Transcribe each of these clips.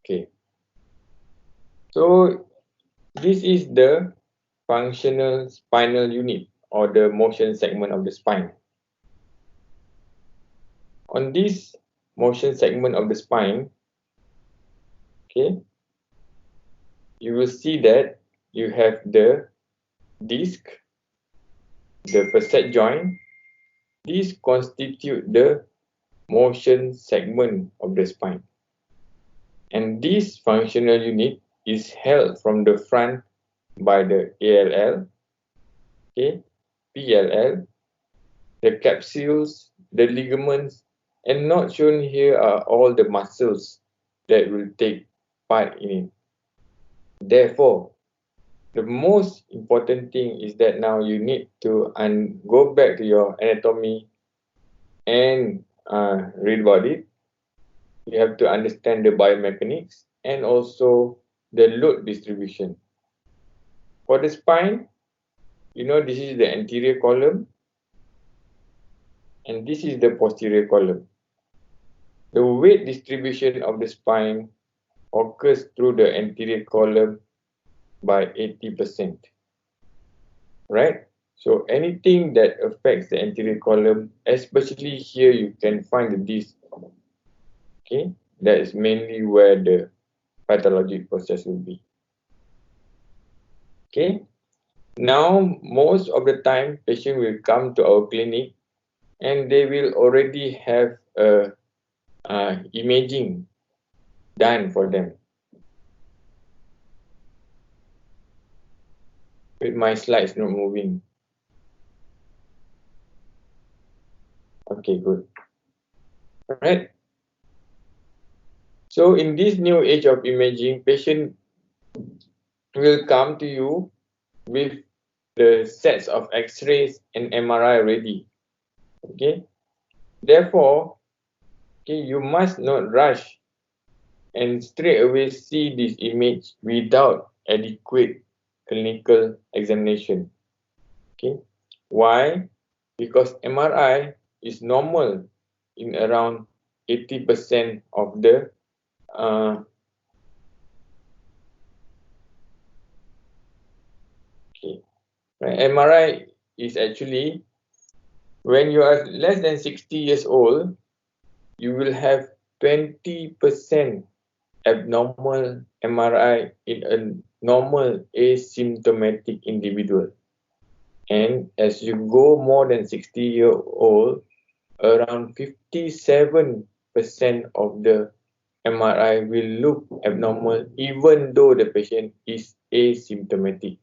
Okay. So this is the functional spinal unit or the motion segment of the spine. On this motion segment of the spine, okay, you will see that you have the disc, the facet joint. These constitute the motion segment of the spine. And this functional unit is held from the front by the ALL, okay, PLL, the capsules, the ligaments, and not shown here are all the muscles that will take part in it. Therefore, the most important thing is that now you need to go back to your anatomy and read about it. You have to understand the biomechanics and also the load distribution. For the spine, you know this is the anterior column and this is the posterior column. The weight distribution of the spine occurs through the anterior column by 80%. Right? So anything that affects the anterior column, especially here you can find the disc. Okay, that is mainly where the pathologic process will be. Okay, now most of the time patient will come to our clinic and they will already have a imaging done for them. With my slides not moving. Okay, good. All right. So in this new age of imaging, patient will come to you with the sets of X-rays and MRI ready. Okay. Therefore, okay, you must not rush and straight away see this image without adequate clinical examination. Okay. Why? Because MRI is normal in around 80% of the MRI is actually when you are less than 60 years old, you will have 20% abnormal MRI in a normal asymptomatic individual. And as you go more than 60-year old, around 57% of the MRI will look abnormal even though the patient is asymptomatic.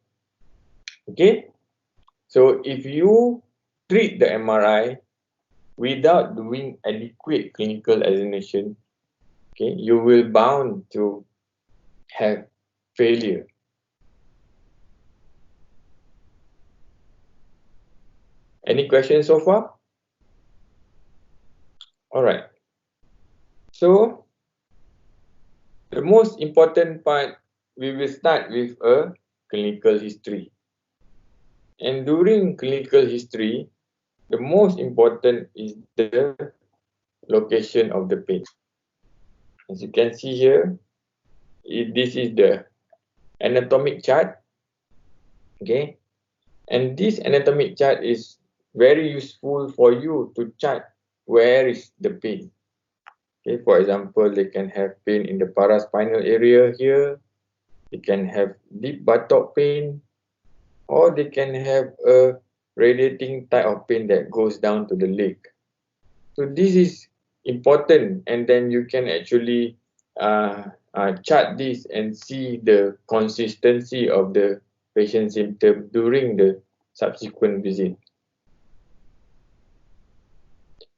Okay, so if you treat the MRI without doing adequate clinical examination, okay, you will bound to have failure. Any questions so far? All right. So the most important part, we will start with a clinical history. And during clinical history, the most important is the location of the pain. As you can see here, this is the anatomic chart. Okay, and this anatomic chart is very useful for you to chart where is the pain. Okay, for example, they can have pain in the paraspinal area here. They can have deep buttock pain, or they can have a radiating type of pain that goes down to the leg. So this is important, and then you can actually chart this and see the consistency of the patient symptom during the subsequent visit.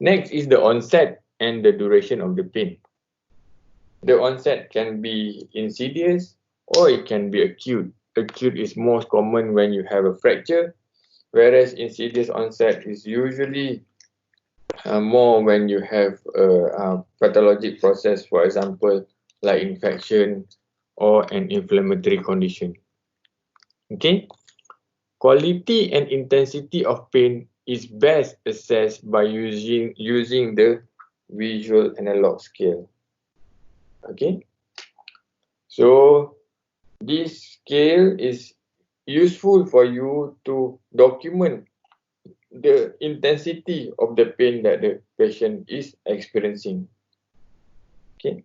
Next is the onset and the duration of the pain. The onset can be insidious or it can be acute. Acute is most common when you have a fracture, whereas insidious onset is usually more when you have a pathologic process, for example, like infection or an inflammatory condition. Okay, quality and intensity of pain is best assessed by using the visual analog scale. Okay, So this scale is useful for you to document the intensity of the pain that the patient is experiencing. Okay.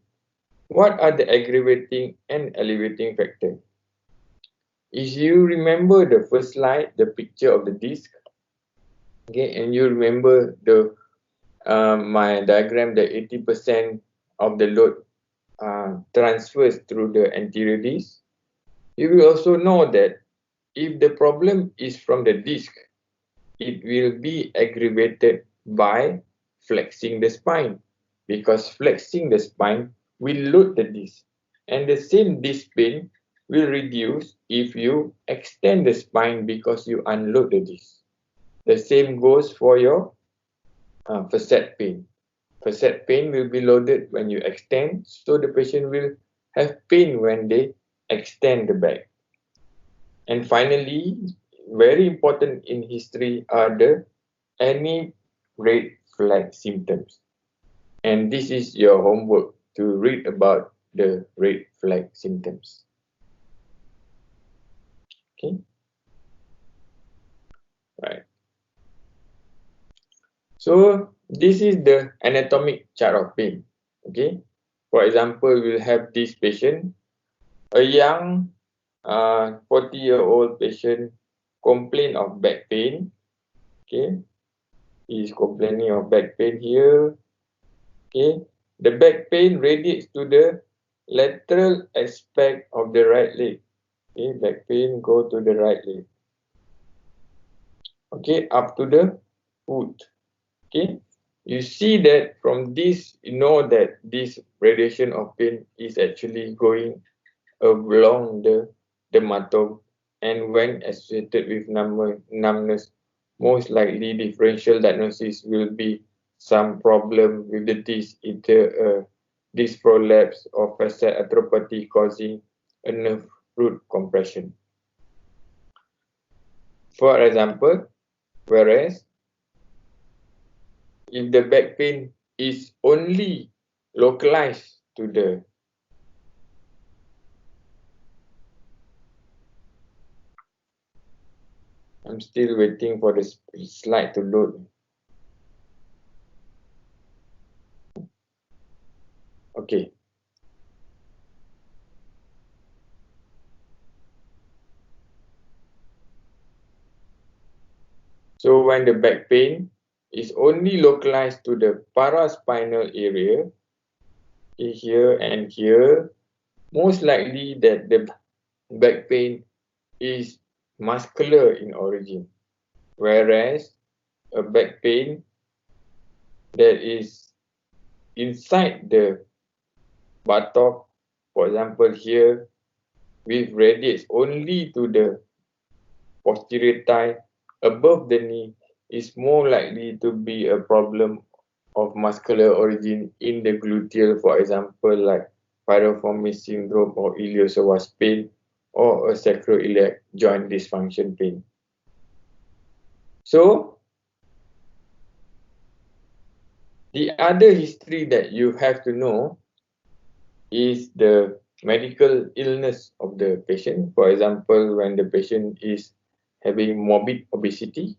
What are the aggravating and elevating factors? If you remember the first slide, the picture of the disc, okay, and you remember the my diagram that 80% of the load transfers through the anterior disc, you will also know that if the problem is from the disc, it will be aggravated by flexing the spine, because flexing the spine will load the disc, and the same disc pain will reduce if you extend the spine because you unload the disc. The same goes for your facet pain. Facet pain will be loaded when you extend, so the patient will have pain when they extend the back. And finally, very important in history are the any red flag symptoms. And this is your homework to read about the red flag symptoms. Okay. Right. So this is the anatomic chart of pain. Okay. For example, we'll have this patient, a young 40-year-old patient complain of back pain. Okay. He is complaining of back pain here. Okay. The back pain radiates to the lateral aspect of the right leg. Okay. Back pain go to the right leg. Okay. Up to the foot. Okay. You see that from this, you know that this radiation of pain is actually going along the dermatome, and when associated with numbness, most likely differential diagnosis will be some problem with the disc, either a disc prolapse or facet arthropathy causing a nerve root compression. For example, whereas if the back pain is only localized to the I'm still waiting for the slide to load. Okay. So when the back pain is only localized to the paraspinal area, here and here, most likely that the back pain is muscular in origin, whereas a back pain that is inside the buttock, for example here, with radiates only to the posterior thigh above the knee, is more likely to be a problem of muscular origin in the gluteal, for example, like piriformis syndrome or iliopsoas pain or a sacroiliac joint dysfunction pain. So, the other history that you have to know is the medical illness of the patient. For example, when the patient is having morbid obesity,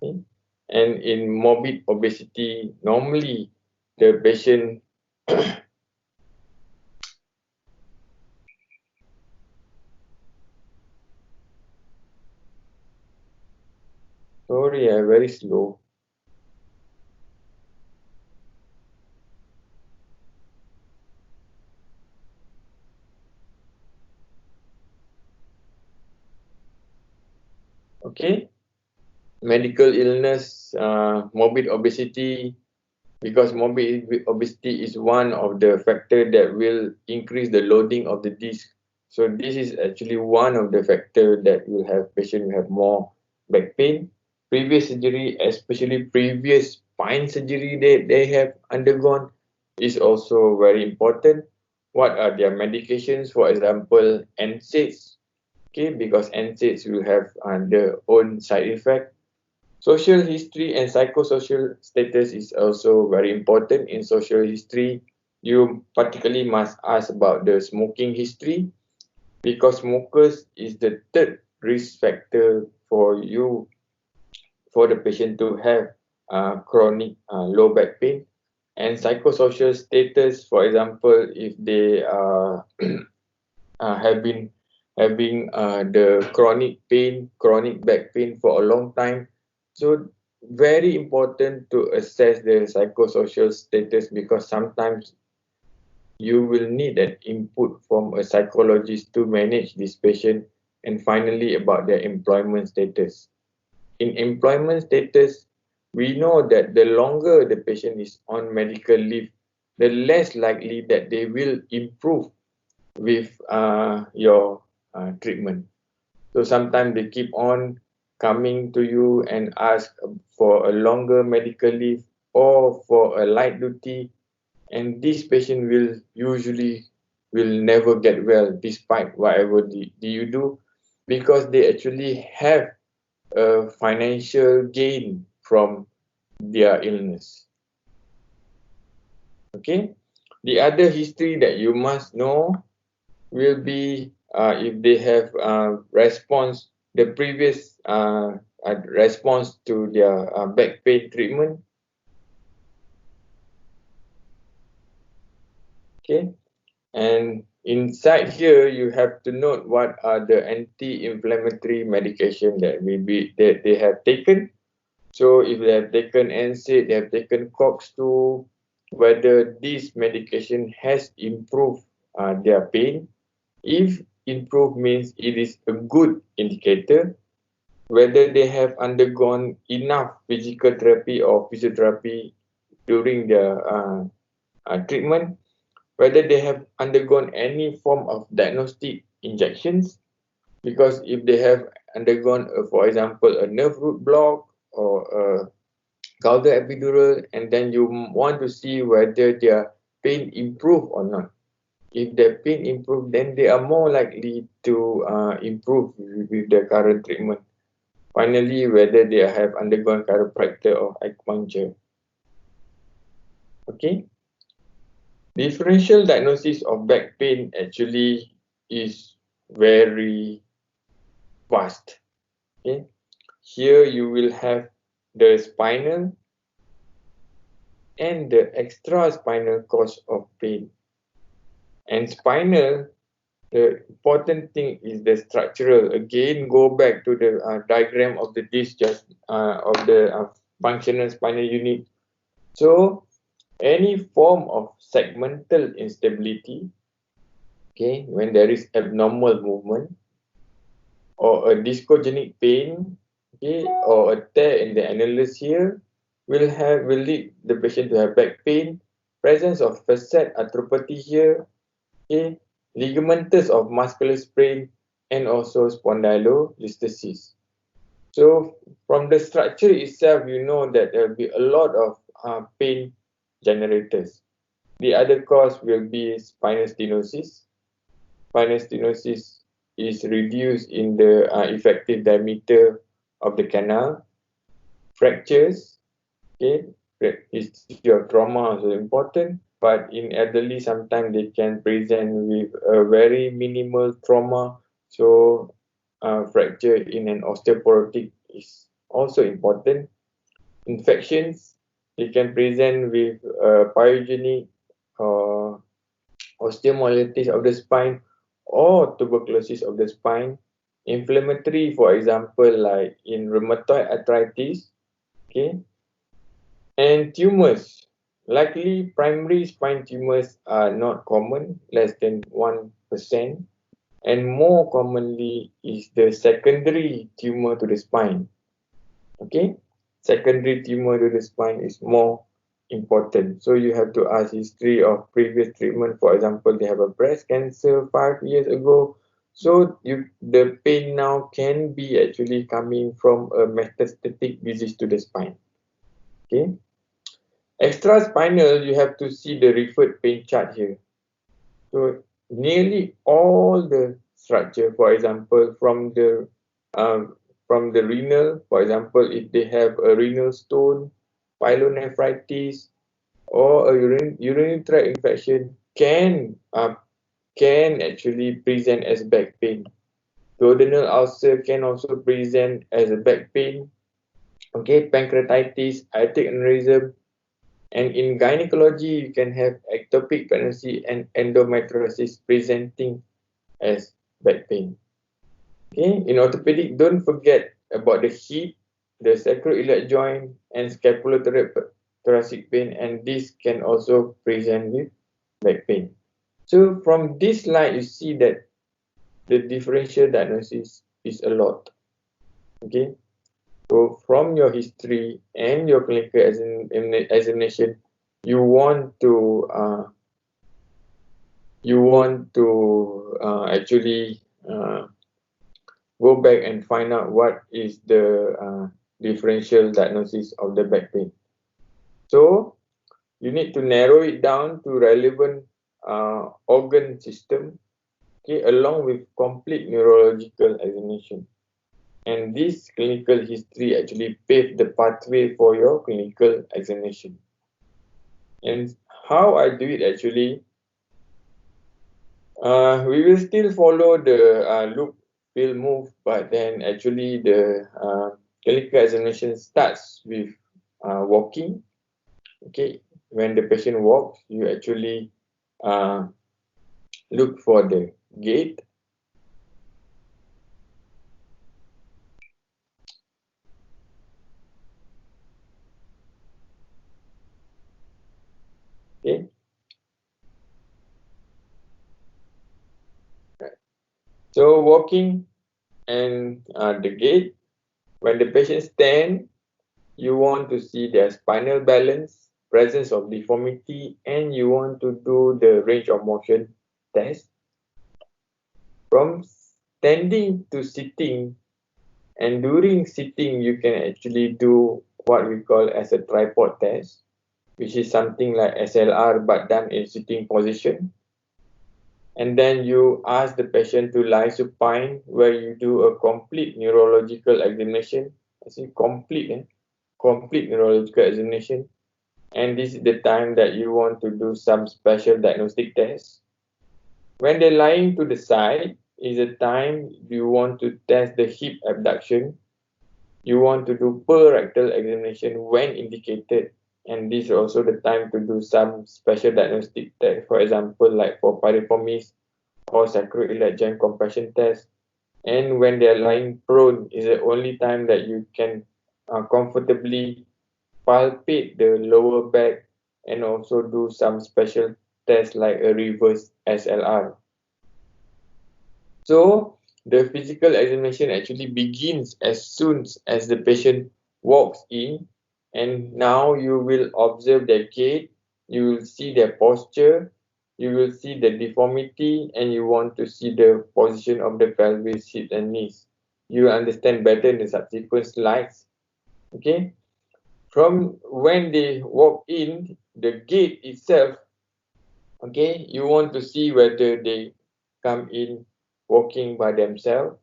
okay? And in morbid obesity, normally the patient sorry, very slow. Okay, medical illness, morbid obesity, because morbid obesity is one of the factors that will increase the loading of the disc. So this is actually one of the factors that will have patient will have more back pain. Previous surgery, especially previous spine surgery that they have undergone, is also very important. What are their medications? For example, NSAIDs. Okay, because NSAIDs will have their own side effect. Social history and psychosocial status is also very important. In social history, you particularly must ask about the smoking history, because smokers is the third risk factor for the patient to have chronic low back pain. And psychosocial status, for example, if they have been having the chronic back pain for a long time. So very important to assess the psychosocial status, because sometimes you will need an input from a psychologist to manage this patient. And finally, about their employment status. In employment status, we know that the longer the patient is on medical leave, the less likely that they will improve with your treatment. So sometimes they keep on coming to you and ask for a longer medical leave or for a light duty, and this patient will usually never get well despite whatever you do, because they actually have a financial gain from their illness. Okay, the other history that you must know will be if they have the previous response to their back pain treatment. Okay, and inside here you have to note what are the anti-inflammatory medication that they have taken. So if they have taken NSAID, they have taken COX-2, whether this medication has improved their pain. If improved means it is a good indicator. Whether they have undergone enough physical therapy or physiotherapy during their treatment, whether they have undergone any form of diagnostic injections, because if they have undergone, for example, a nerve root block or a caudal epidural, and then you want to see whether their pain improve or not. If their pain improve, then they are more likely to improve with the current treatment. Finally, whether they have undergone chiropractor or acupuncture. Okay. Differential diagnosis of back pain actually is very vast. Okay. Here you will have the spinal and the extraspinal cause of pain. And spinal, the important thing is the structural. Again, go back to the diagram of the disc of the functional spinal unit. So any form of segmental instability, okay, when there is abnormal movement, or a discogenic pain, okay, or a tear in the annulus here, will lead the patient to have back pain. Presence of facet arthropathy here, okay, ligamentous of muscular sprain, and also spondylolisthesis. So from the structure itself, you know that there will be a lot of pain generators. The other cause will be spinal stenosis. Spinal stenosis is reduced in the effective diameter of the canal. Fractures, okay, history of trauma is important, but in elderly sometimes they can present with a very minimal trauma. So fracture in an osteoporotic is also important. Infections, they can present with pyogenic or osteomyelitis of the spine or tuberculosis of the spine. Inflammatory, for example, like in rheumatoid arthritis, okay. And tumors, likely primary spine tumors are not common, less than 1%, and more commonly is the secondary tumor to the spine. Okay, secondary tumor to the spine is more important. So you have to ask history of previous treatment. For example, they have a breast cancer 5 years ago. So the pain now can be actually coming from a metastatic disease to the spine. Okay. Extraspinal, you have to see the referred pain chart here. So nearly all the structure, for example, from the renal, for example, if they have a renal stone, pyelonephritis, or a urinary tract infection can actually present as back pain. Duodenal ulcer can also present as a back pain. Okay, pancreatitis, aortic aneurysm, and in gynecology, you can have ectopic pregnancy and endometriosis presenting as back pain. Okay, in orthopedic, don't forget about the hip, the sacroiliac joint, and scapulothoracic pain, and this can also present with back pain. So from this slide, you see that the differential diagnosis is a lot. Okay, so from your history and your clinical examination, you want to actually go back and find out what is the differential diagnosis of the back pain. So you need to narrow it down to relevant organ system, okay, along with complete neurological examination. And this clinical history actually paved the pathway for your clinical examination. And how I do it actually, we will still follow the loop will move, but then actually the clinical examination starts with walking. Okay, when the patient walks, you actually uh, look for the gait. Okay, so walking and the gait. When the patient stand, you want to see their spinal balance, presence of deformity, and you want to do the range of motion test. From standing to sitting, and during sitting, you can actually do what we call as a tripod test, which is something like SLR but done in sitting position. And then you ask the patient to lie supine, where you do a complete neurological examination. I say complete, complete neurological examination. And this is the time that you want to do some special diagnostic tests. When they're lying to the side is the time you want to test the hip abduction. You want to do per rectal examination when indicated, and this is also the time to do some special diagnostic test, for example, like for piriformis or sacroiliac joint compression test. And when they're lying prone is the only time that you can comfortably palpate the lower back and also do some special tests like a reverse SLR. So the physical examination actually begins as soon as the patient walks in, and now you will observe their gait, you will see their posture, you will see the deformity, and you want to see the position of the pelvis, hips, and knees. You will understand better in the subsequent slides. Okay. From when they walk in, the gait itself, okay, you want to see whether they come in walking by themselves,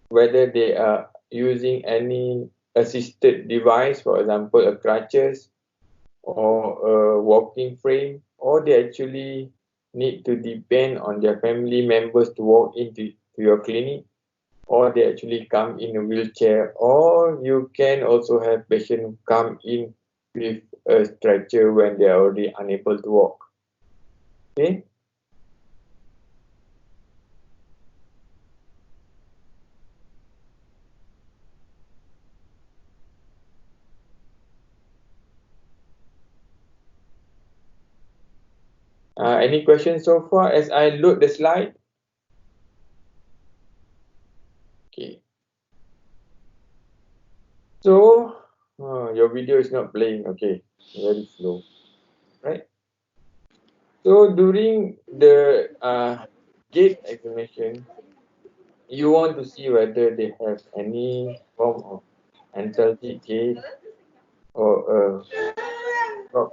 whether they are using any assisted device, for example, a crutches or a walking frame, or they actually need to depend on their family members to walk into your clinic, or they actually come in a wheelchair, or you can also have patients come in with a stretcher when they are already unable to walk. Okay. Any questions so far as I load the slide? Okay. So, your video is not playing. Okay, very slow, right? So during the gait examination, you want to see whether they have any form of antalgic gait or a drop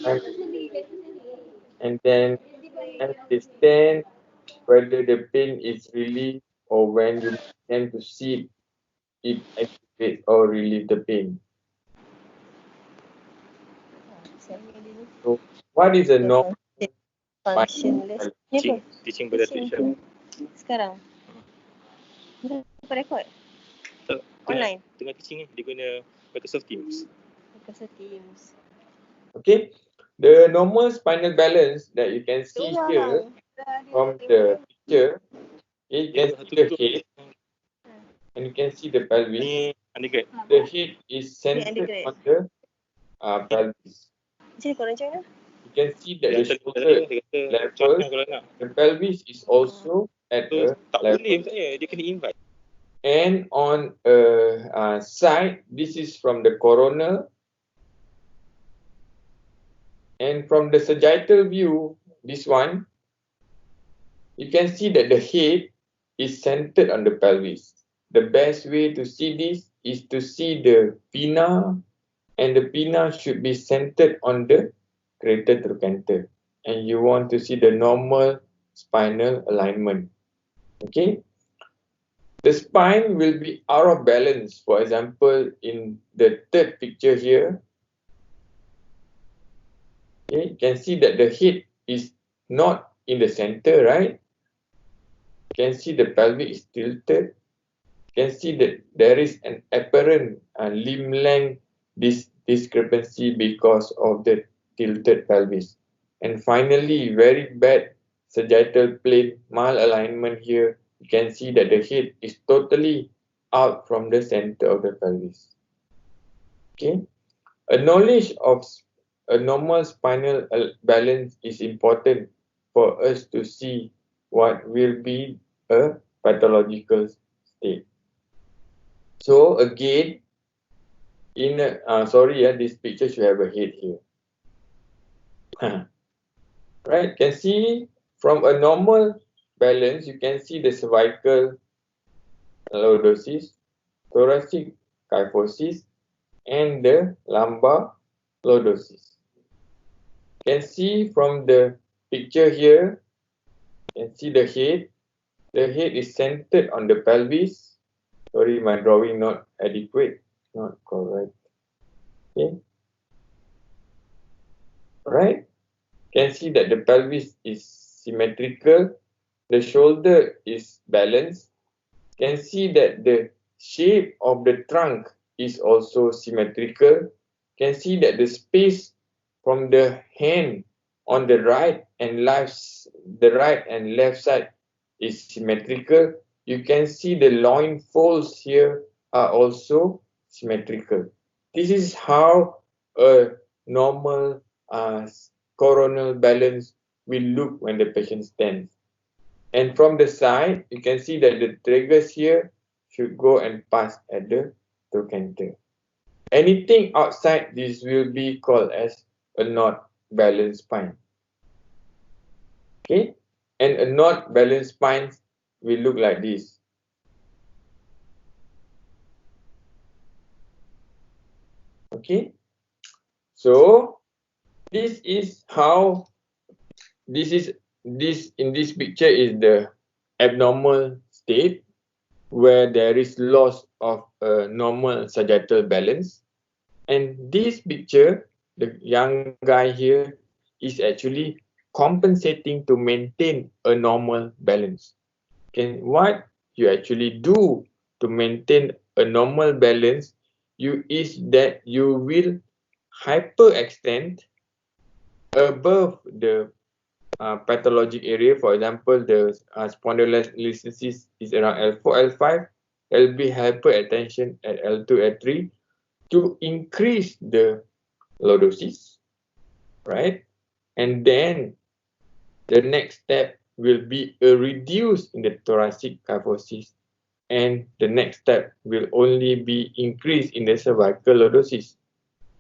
time, and then as they stand, whether the pain is relieved or when you tend to sit, it activates or relieve the pain. What is a normal functionless. Ni apa? Teaching pada teacher. Sekarang. Apa rekod? Tak, Online. Tengah teaching ni, dia guna Microsoft Teams. Microsoft Teams. Okay, the normal spinal balance that you can see here from the picture, you can see the head and you can see the pelvis. Ni undergrad. The head is centered on the pelvis. Macam korang macam mana? You can see that the shoulder level, the pelvis is also at a Tak level. boleh saya, dia kena invite. And on a side, this is from the coronal. And from the sagittal view, this one, you can see that the head is centered on the pelvis. The best way to see this is to see the pinna, and the pinna should be centered on the greater trochanter. And you want to see the normal spinal alignment. Okay? The spine will be out of balance. For example, in the third picture here, okay, you can see that the head is not in the center, right? You can see the pelvic is tilted. You can see that there is an apparent limb length discrepancy because of the tilted pelvis. And finally, very bad sagittal plane malalignment here. You can see that the head is totally out from the center of the pelvis. Okay, a knowledge of a normal spinal balance is important for us to see what will be a pathological state. So again, in this picture should have a head here. Right, can see from a normal balance, you can see the cervical lordosis, thoracic kyphosis, and the lumbar lordosis. Can see from the picture here, can see the head. The head is centered on the pelvis. Sorry, my drawing not adequate, not correct. Okay. Right. Can see that the pelvis is symmetrical. The shoulder is balanced. Can see that the shape of the trunk is also symmetrical. Can see that the space from the hand on the right and left side is symmetrical. You can see the loin folds here are also symmetrical. This is how a normal coronal balance will look when the patient stands. And from the side, you can see that the tragus here should go and pass at the trochanter. Anything outside this will be called as a not balanced spine. Okay, and a not balanced spine will look like this. Okay, so this is how in this picture is the abnormal state where there is loss of a normal sagittal balance. And this picture, the young guy here is actually compensating to maintain a normal balance. Okay, what you actually do to maintain a normal balance is that you will hyperextend above the pathologic area. For example, the spondylolisthesis is around L4, L5. There will be hyperextension at L2, L3 to increase the lordosis, right? And then the next step will be a reduce in the thoracic kyphosis, and the next step will only be increase in the cervical lordosis,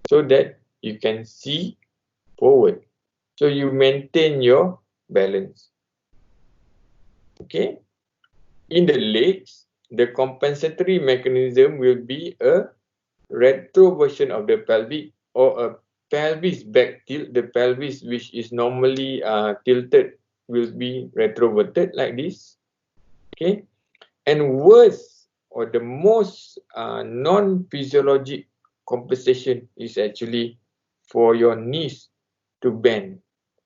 so that you can see forward. So you maintain your balance. Okay. In the legs, the compensatory mechanism will be a retroversion of the pelvic or a pelvis back tilt. The pelvis which is normally tilted will be retroverted like this. Okay. And worse, or the most non-physiologic compensation is actually for your knees to bend.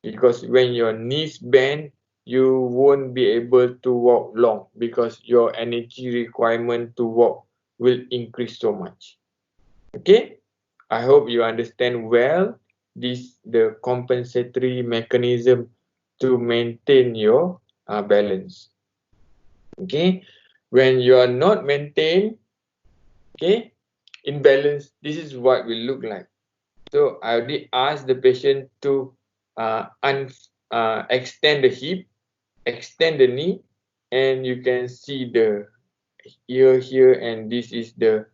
because when your knees bend, you won't be able to walk long because your energy requirement to walk will increase so much. Okay, I hope you understand well the compensatory mechanism to maintain your balance. Okay, when you are not maintained, okay, in balance, this is what will look like. So I already asked the patient to extend the hip, extend the knee, and you can see the ear here, and this is the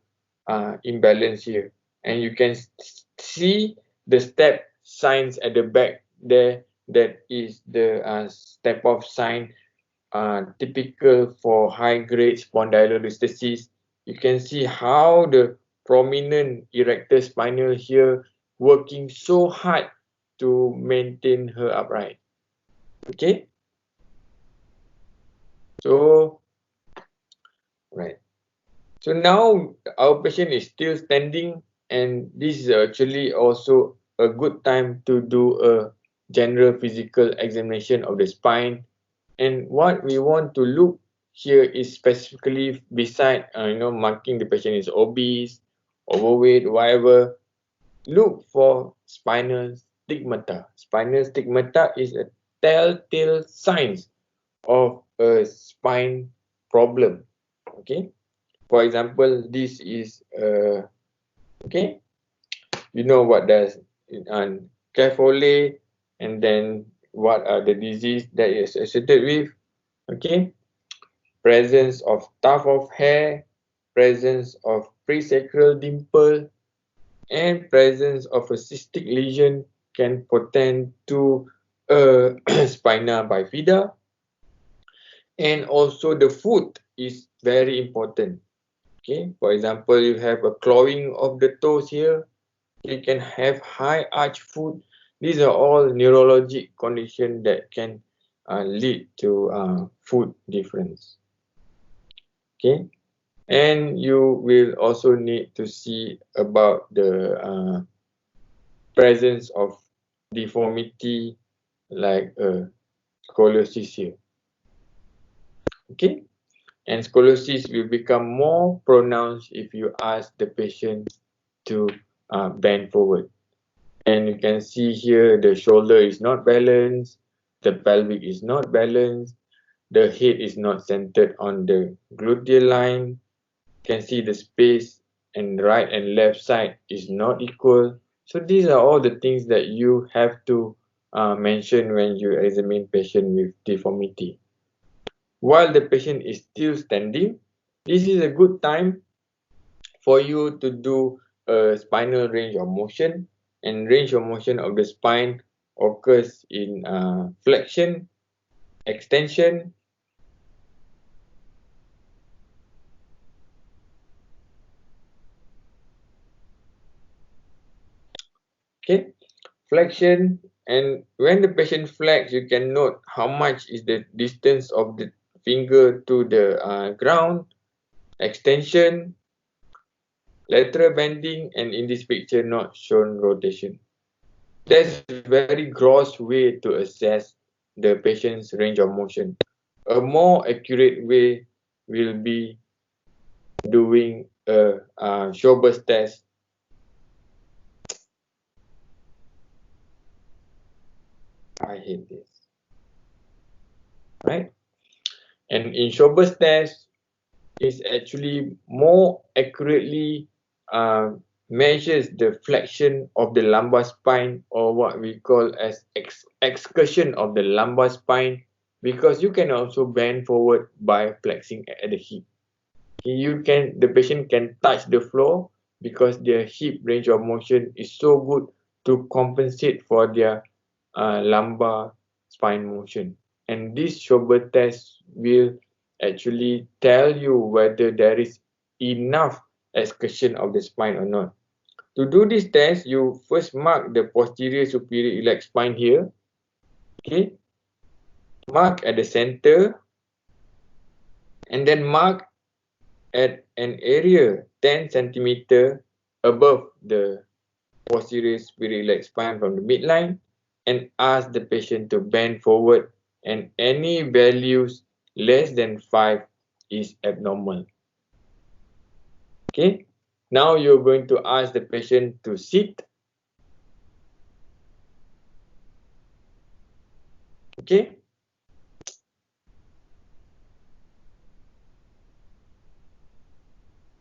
imbalance here. And you can see the step signs at the back there. That is the step off sign typical for high-grade spondylolisthesis. You can see how the prominent erector spinal here working so hard to maintain her upright. Okay, so right. So now our patient is still standing, and this is actually also a good time to do a general physical examination of the spine. And what we want to look here is specifically beside, marking the patient is obese, overweight, whatever, look for spinal stigmata. Spinal stigmata is a telltale signs of a spine problem. Okay. For example, this is okay. You know what does Cafole, and then what are the disease that is associated with. Okay, presence of tuft of hair, presence of presacral dimple, and presence of a cystic lesion can portend to a spina bifida. And also the foot is very important. Okay, for example, you have a clawing of the toes here. You can have high arch foot. These are all neurologic conditions that can lead to foot difference. Okay, and you will also need to see about the presence of deformity like scoliosis here. Okay, and scoliosis will become more pronounced if you ask the patient to bend forward. And you can see here the shoulder is not balanced, the pelvic is not balanced, the head is not centered on the gluteal line. You can see the space and right and left side is not equal. So these are all the things that you have to mention when you examine patient with deformity. While the patient is still standing, this is a good time for you to do a spinal range of motion, and range of motion of the spine occurs in flexion, extension, okay, flexion. And when the patient flex, you can note how much is the distance of the finger to the ground, extension, lateral bending, and in this picture not shown rotation. That's a very gross way to assess the patient's range of motion. A more accurate way will be doing a Schober's test. I hate this. Right? And in Schober's test, is actually more accurately measures the flexion of the lumbar spine, or what we call as excursion of the lumbar spine, because you can also bend forward by flexing at the hip. The patient can touch the floor because their hip range of motion is so good to compensate for their lumbar spine motion. And this Schober test will actually tell you whether there is enough excursion of the spine or not. To do this test, you first mark the posterior superior iliac spine here. Okay, mark at the center, and then mark at an area 10 centimeter above the posterior superior iliac spine from the midline, and ask the patient to bend forward, and any values less than 5 is abnormal. Okay, now you're going to ask the patient to sit. Okay,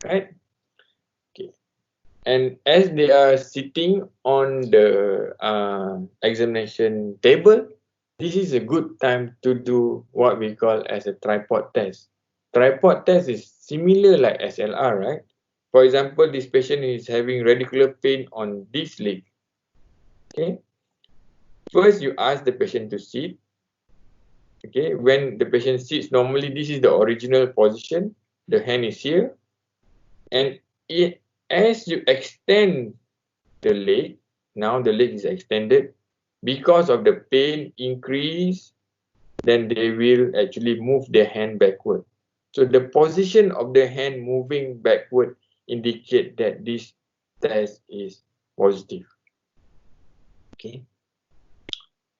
right? Okay, and as they are sitting on the examination table, this is a good time to do what we call as a tripod test. Tripod test is similar like SLR, right? For example, this patient is having radicular pain on this leg. Okay, first you ask the patient to sit. Okay, when the patient sits, normally this is the original position. The hand is here, and as you extend the leg, now the leg is extended, because of the pain increase, then they will actually move their hand backward. So the position of the hand moving backward indicate that this test is positive. Okay.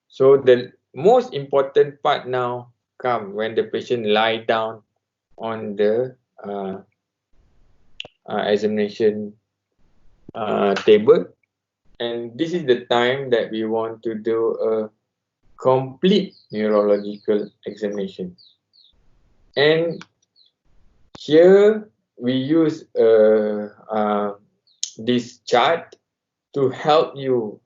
So the most important part now come when the patient lie down on the examination table, and this is the time that we want to do a complete neurological examination. And here we use this chart to help you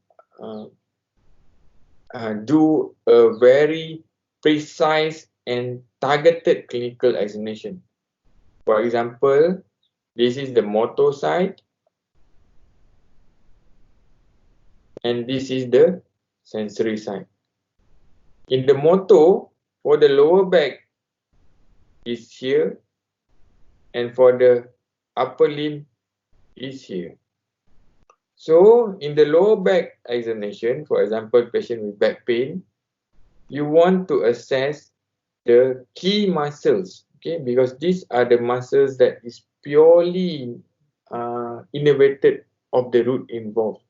do a very precise and targeted clinical examination. For example, this is the motor side, and this is the sensory side. In the motor, for the lower back is here, and for the upper limb is here. So in the lower back examination, for example, patient with back pain, you want to assess the key muscles, okay, because these are the muscles that is purely innervated of the root involved.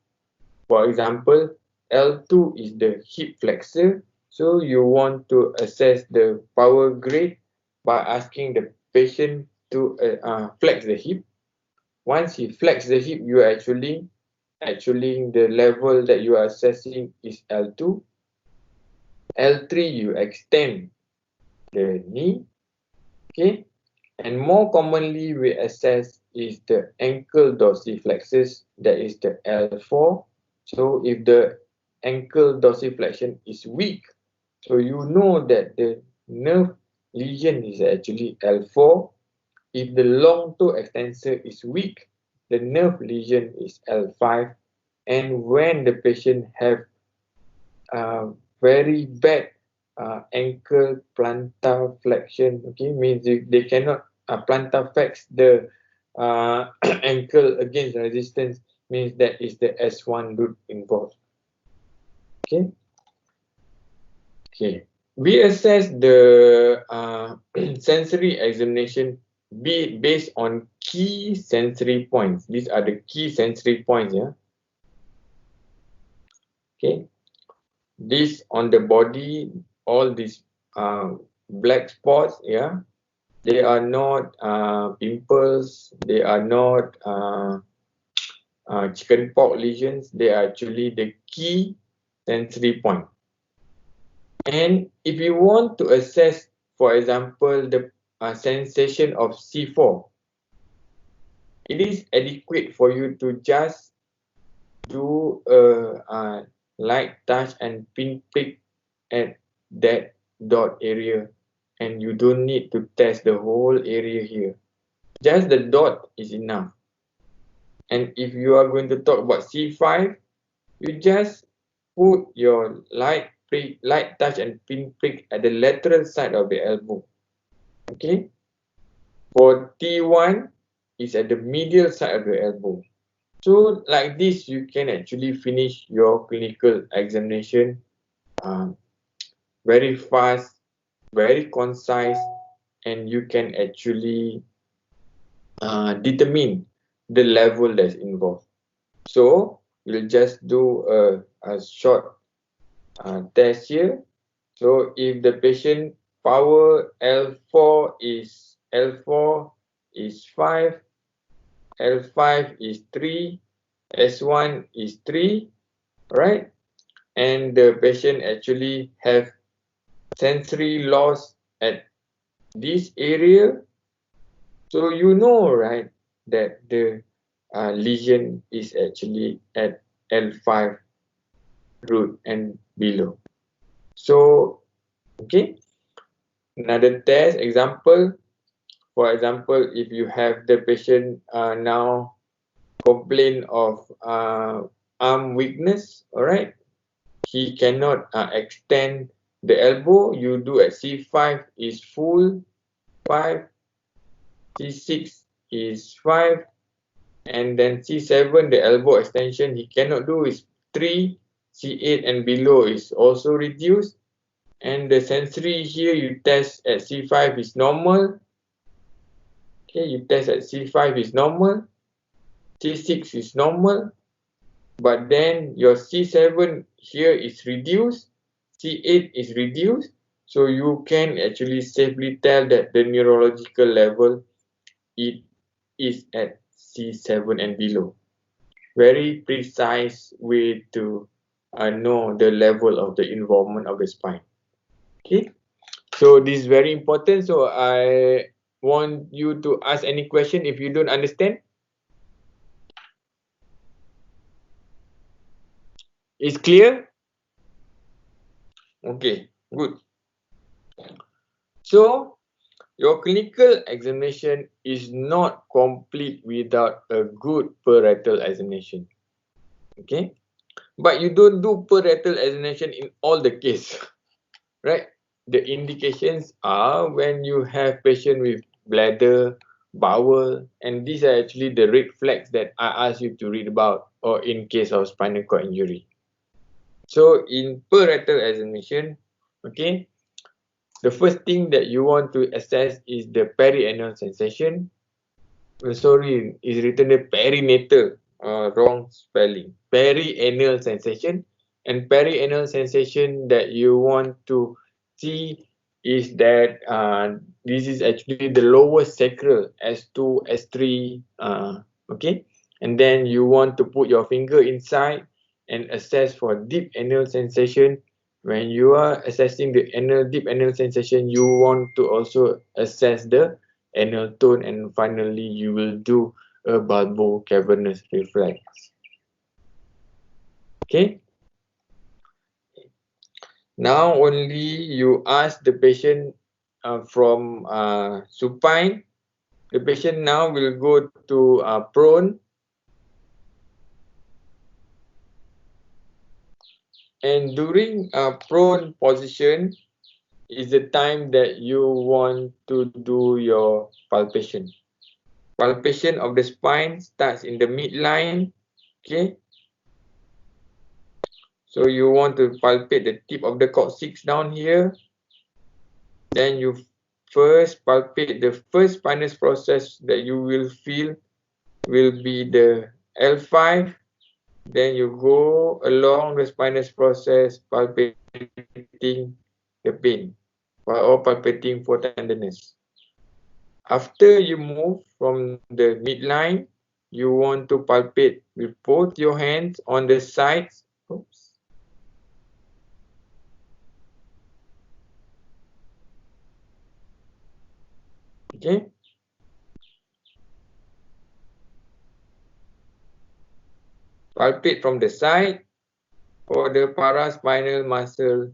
For example, L2 is the hip flexor, so you want to assess the power grade by asking the patient to flex the hip. Once he flex the hip, you are actually the level that you are assessing is L2. L3, you extend the knee, okay, and more commonly we assess is the ankle dorsiflexus, that is the L4. So if the ankle dorsiflexion is weak, so you know that the nerve lesion is actually L4. If the long toe extensor is weak, the nerve lesion is L5. And when the patient have very bad ankle plantar flexion, okay, means they cannot plantar flex the ankle against resistance, means that is the S1 root involved. Okay. Okay. We assess the sensory examination based on key sensory points. These are the key sensory points, yeah. Okay. This on the body, all these black spots, yeah, they are not pimples, they are not chicken pox lesions, they are actually the key sensory point. And if you want to assess, for example, the sensation of C4, it is adequate for you to just do a light touch and pinprick at that dot area, and you don't need to test the whole area here. Just the dot is enough. And if you are going to talk about C5, you just put your light touch and pinprick at the lateral side of the elbow. Okay. For T1, it's at the medial side of the elbow. So like this, you can actually finish your clinical examination very fast, very concise, and you can actually determine the level that's involved. So we'll just do a short test here. So if the patient power L4 is 5, L5 is 3, S1 is 3, right? And the patient actually have sensory loss at this area. So you know, right, that the lesion is actually at L5 root and below. So, okay, another test example. For example, if you have the patient now complain of arm weakness, all right, he cannot extend the elbow. You do at C5 is full 5, C6 is 5, and then C7 the elbow extension he cannot do is 3, C8 and below is also reduced, and the sensory here you test at C5 is normal. Okay, you test at C5 is normal, C6 is normal, but then your C7 here is reduced, C8 is reduced, so you can actually safely tell that the neurological level it is at C7 and below. Very precise way to know the level of the involvement of the spine. Okay, so this is very important. So I want you to ask any question if you don't understand. It's clear? Okay, good. So your clinical examination is not complete without a good parietal examination. Okay, but you don't do parietal examination in all the case, right? The indications are when you have patient with bladder, bowel, and these are actually the red flags that I asked you to read about, or in case of spinal cord injury. So in parietal examination, okay, the first thing that you want to assess is the perianal sensation. Sorry, it's written the perinatal, wrong spelling. Perianal sensation, and perianal sensation that you want to see is that this is actually the lower sacral, S2, S3, okay? And then you want to put your finger inside and assess for deep anal sensation. When you are assessing the deep anal sensation, you want to also assess the anal tone, and finally you will do a bulbocavernous reflex. Okay. Now only you ask the patient from supine. The patient now will go to prone, and during prone position is the time that you want to do your palpation. Palpation of the spine starts in the midline. Okay. So you want to palpate the tip of the coccyx down here. Then you first palpate the first spinous process that you will feel will be the L5. Then you go along the spinous process palpating the pain or palpating for tenderness. After you move from the midline, you want to palpate with both your hands on the sides. Oops. Okay. Palpate from the side for the paraspinal muscle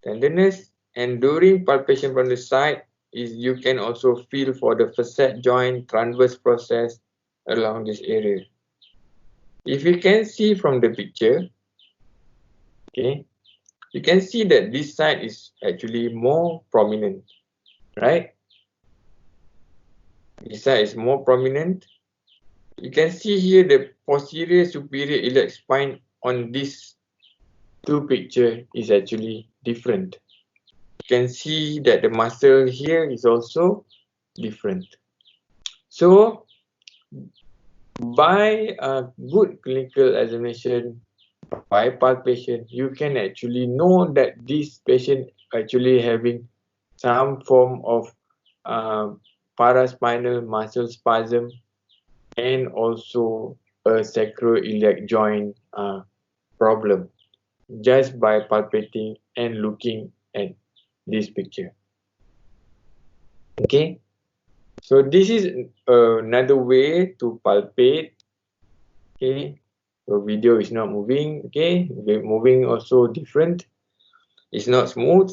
tenderness, and during palpation from the side you can also feel for the facet joint transverse process along this area. If you can see from the picture, okay, you can see that this side is actually more prominent, right? This side is more prominent. You can see here the posterior superior iliac spine on this two picture is actually different. You can see that the muscle here is also different. So by a good clinical examination, by palpation, you can actually know that this patient actually having some form of paraspinal muscle spasm and also a sacroiliac joint problem just by palpating and looking at this picture. Okay, so this is another way to palpate. Okay, so video is not moving. Okay, moving also different. It's not smooth,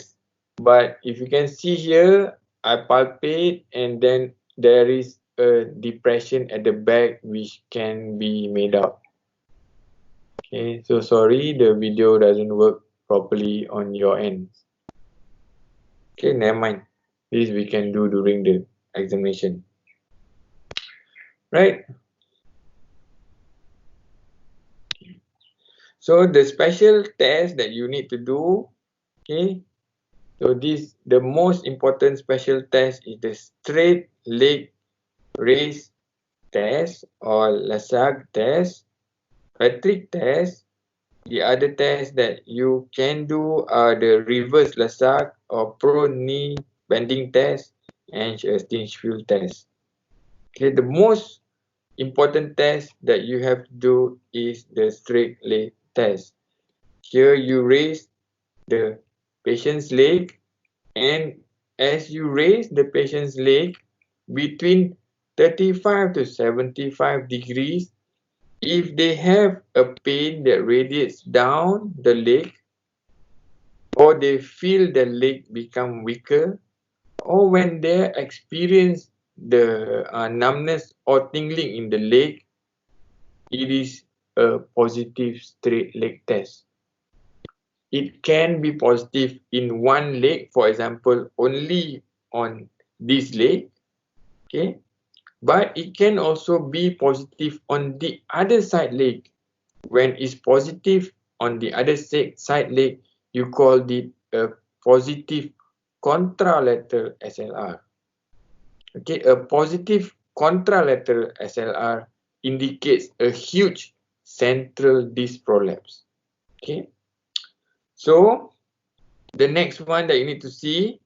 but if you can see here, I palpate and then there is a depression at the back which can be made out. Okay, so sorry, the video doesn't work properly on your end. Okay, never mind. This we can do during the examination. Right? So the special test that you need to do, okay, so the most important special test is the straight leg raise test or Lasag test, Patrick test. The other tests that you can do are the reverse Lasag or prone knee bending test and Stinchfield test. Okay, the most important test that you have to do is the straight leg test. Here you raise the patient's leg, and as you raise the patient's leg between 35 to 75 degrees, if they have a pain that radiates down the leg, or they feel the leg become weaker, or when they experience the numbness or tingling in the leg, it is a positive straight leg test. It can be positive in one leg, for example, only on this leg, okay? But it can also be positive on the other side leg. When it's positive on the other side leg, you call it a positive contralateral SLR. Okay, a positive contralateral SLR indicates a huge central disc prolapse. Okay, so the next one that you need to see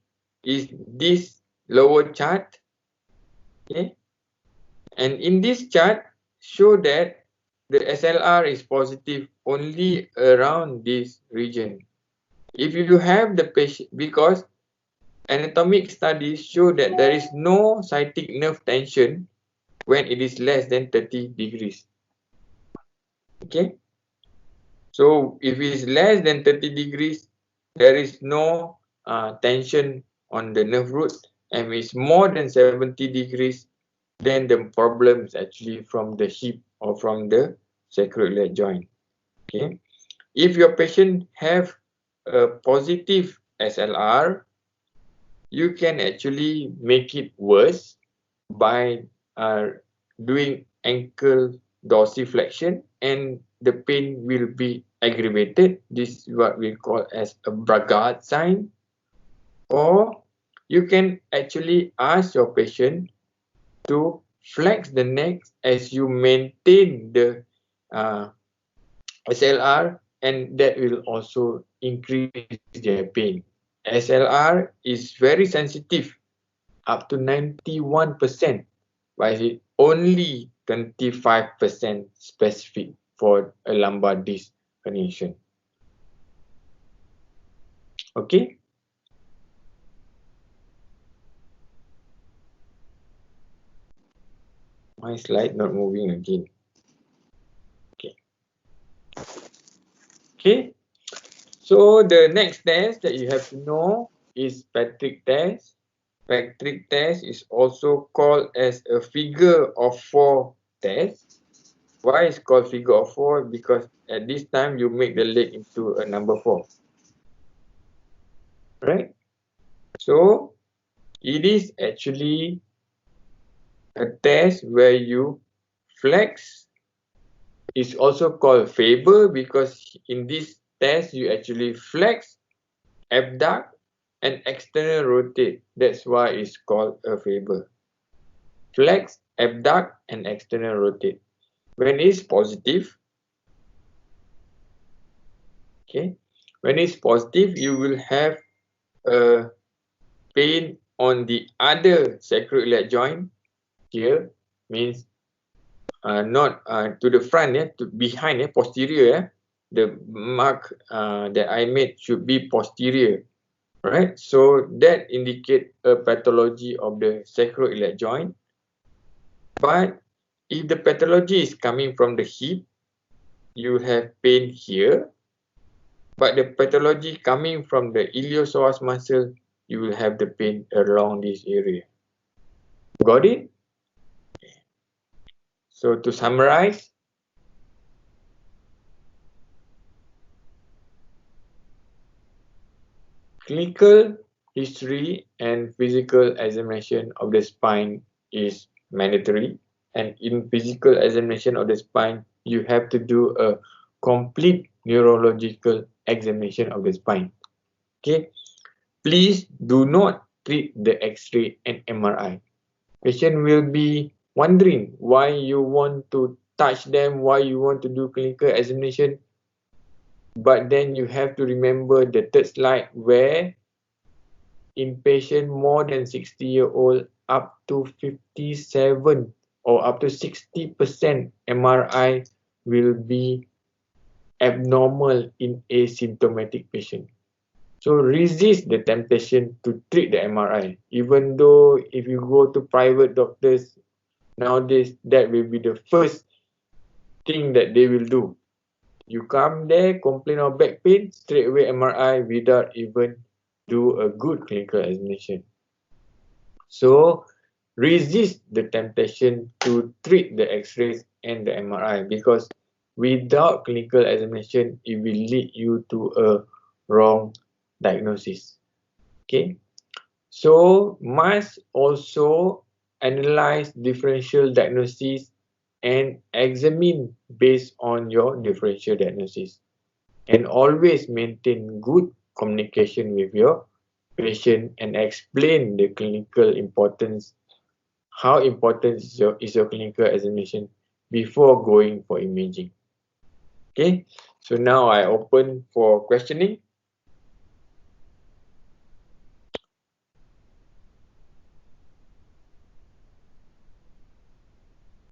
is this lower chart. Okay, and in this chart, show that the SLR is positive only around this region. If you have the patient, because anatomic studies show that there is no sciatic nerve tension when it is less than 30 degrees. Okay, so if it is less than 30 degrees, there is no tension on the nerve root, and if it's more than 70 degrees, then the problem is actually from the hip or from the sacroiliac joint. Okay, if your patient have a positive SLR, you can actually make it worse by doing ankle dorsiflexion, and the pain will be aggravated. This is what we call as a Bragard sign. Or you can actually ask your patient to flex the neck as you maintain the SLR, and that will also increase their pain. SLR is very sensitive, up to 91%, but it's only 25% specific for a lumbar disc herniation. Okay? My slide not moving again. Okay. Okay. So the next test that you have to know is Patrick test. Patrick test is also called as a figure of 4 test. Why is called figure of 4? Because at this time you make the leg into a number 4. Right? So it is actually a test where you flex. It's also called Faber because in this test you actually flex, abduct, and external rotate. That's why it's called a Faber. Flex, abduct, and external rotate. When it's positive, Okay, when it's positive, you will have a pain on the other sacroiliac joint here, means not to the front, to behind, posterior. The mark that I made should be posterior, right? So that indicate a pathology of the sacroiliac joint. But if the pathology is coming from the hip, you have pain here. But the pathology coming from the iliopsoas muscle, you will have the pain along this area. Got it? So to summarize, clinical history and physical examination of the spine is mandatory. And in physical examination of the spine, you have to do a complete neurological examination of the spine. Okay, please do not treat the X-ray and MRI. Patient will be wondering why you want to touch them, why you want to do clinical examination. But then you have to remember the third slide where in patient more than 60-year-old, up to 57 or up to 60% MRI will be abnormal in asymptomatic patient. So resist the temptation to treat the MRI. Even though if you go to private doctors, nowadays that will be the first thing that they will do. You come there, complain of back pain, straight away MRI without even do a good clinical examination. So resist the temptation to treat the X-rays and the MRI, because without clinical examination, it will lead you to a wrong diagnosis. Okay, so must also analyze differential diagnosis and examine based on your differential diagnosis, and always maintain good communication with your patient and explain the clinical importance, how important is your clinical examination before going for imaging. Okay, so now I open for questioning.